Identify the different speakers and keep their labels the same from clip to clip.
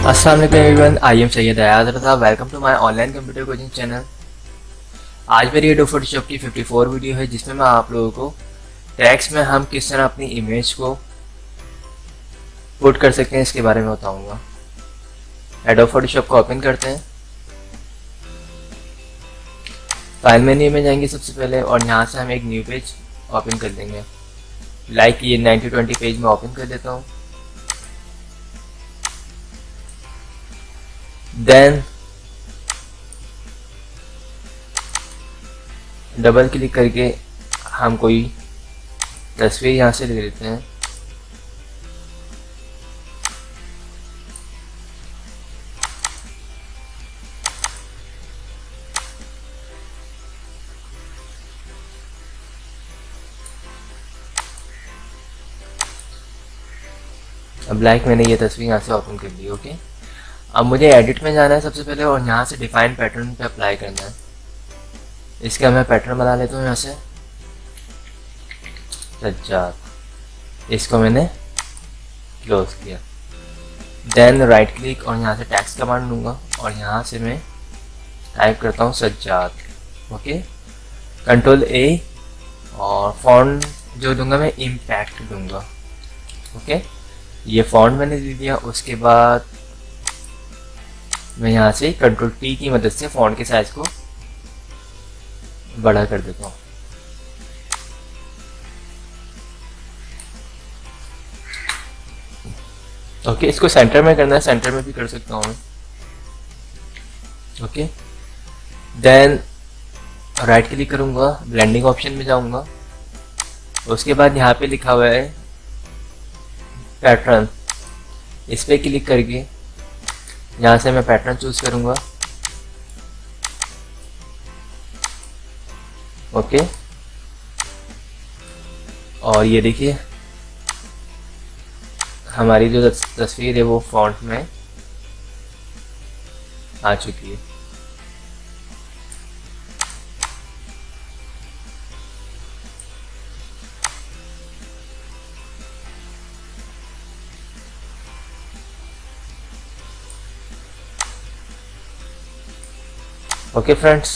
Speaker 1: अस्सलाम वालेकुम everyone, I am Syed Ayaz Raza. Welcome to my online computer coaching channel. आज मेरी एडोब फोटोशॉप की 54 वीडियो है, जिसमें मैं आप लोगों को टेक्स्ट में हम किस तरह अपनी इमेज को पुट कर सकते हैं इसके बारे में बताऊंगा। एडोब फोटोशॉप को ओपन करते हैं, फाइल मेन्यू में जाएंगे सबसे पहले और यहाँ से हम एक न्यू पेज ओपन कर देंगे। लाइक ये 9020 पेज में ओपन कर देता हूँ। देन डबल क्लिक करके हम कोई तस्वीर यहाँ से ले लेते हैं। अब लाइक मैंने ये तस्वीर यहाँ से ओपन कर ली। ओके, अब मुझे एडिट में जाना है सबसे पहले और यहाँ से डिफाइन पैटर्न पे अप्लाई करना है। इसका मैं पैटर्न बना लेता हूँ यहाँ से सज्जाद। इसको मैंने क्लोज किया। देन राइट क्लिक और यहाँ से टेक्स्ट कमांड लूँगा और यहाँ से मैं टाइप करता हूँ सज्जाद। ओके, कंट्रोल ए और फॉन्ट जो दूंगा मैं इम्पैक्ट दूंगा। ओके, ये फॉन्ट मैंने दे दिया। उसके बाद मैं यहाँ से कंट्रोल टी की मदद से फॉन्ट के साइज को बड़ा कर देता हूँ। ओके, इसको सेंटर में करना है, सेंटर में भी कर सकता हूँ मैं। ओके, देन राइट क्लिक करूँगा, ब्लेंडिंग ऑप्शन में जाऊँगा। उसके बाद यहाँ पे लिखा हुआ है पैटर्न, इस पे क्लिक करके यहाँ से मैं पैटर्न चूज करूँगा। ओके, और ये देखिए हमारी जो तस्वीर है वो फॉन्ट में आ चुकी है। ओके फ्रेंड्स,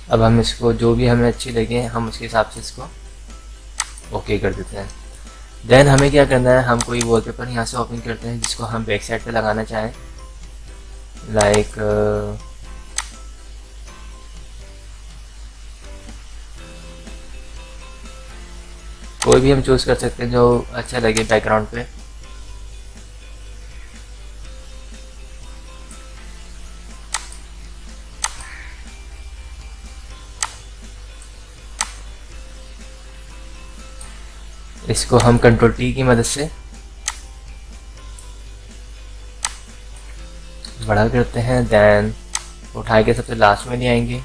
Speaker 1: अब हम इसको जो भी हमें अच्छी लगे हम उसके हिसाब से इसको ओके कर देते हैं। देन हमें क्या करना है, हम कोई वॉलपेपर यहाँ से ओपन करते हैं जिसको हम बैक साइड पे लगाना चाहें। लाइक कोई भी हम चूज कर सकते हैं जो अच्छा लगे बैकग्राउंड पे। इसको हम कंट्रोल टी की मदद से बड़ा करते हैं। देन उठा के सबसे लास्ट में ले आएंगे।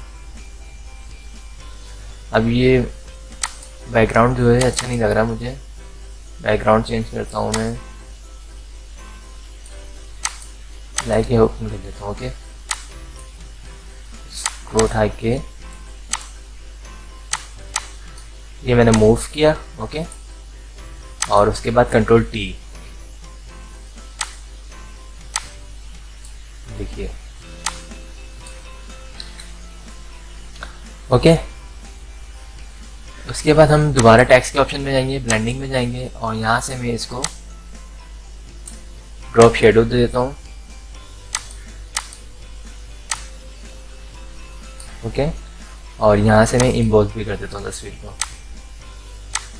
Speaker 1: अब ये बैकग्राउंड जो है अच्छा नहीं लग रहा मुझे, बैकग्राउंड चेंज करता हूँ मैं। लाइक ये ओपन कर देता हूँ। ओके, इसको उठा के ये मैंने मूव किया। ओके, और उसके बाद कंट्रोल टी, देखिए। ओके, उसके बाद हम दोबारा टेक्स्ट के ऑप्शन में जाएंगे, ब्लेंडिंग में जाएंगे और यहाँ से मैं इसको ड्रॉप शेडो दे देता हूँ। ओके, और यहाँ से मैं इम्बोज भी कर देता हूँ तस्वीर को,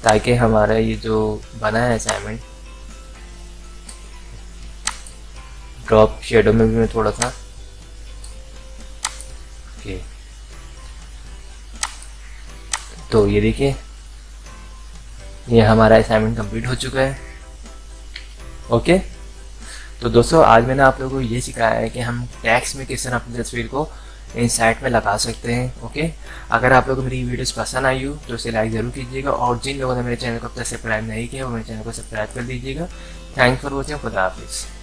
Speaker 1: ताकि हमारा ये जो बना है असाइनमेंट ड्रॉप शेडो में भी मैं थोड़ा सा। ओके, तो ये देखिए ये हमारा असाइनमेंट कंप्लीट हो चुका है। ओके, तो दोस्तों आज मैंने आप लोगों को ये सिखाया है कि हम टेक्स्ट में किस तरह अपनी तस्वीर को इंसाइट में लगा सकते हैं। ओके, अगर आप लोगों को मेरी वीडियोस पसंद आई हो तो इसे लाइक ज़रूर कीजिएगा और जिन लोगों ने मेरे चैनल को अब तक सब्सक्राइब नहीं किया वो मेरे चैनल को सब्सक्राइब कर दीजिएगा। Thanks for watching. खुदा हाफिज़।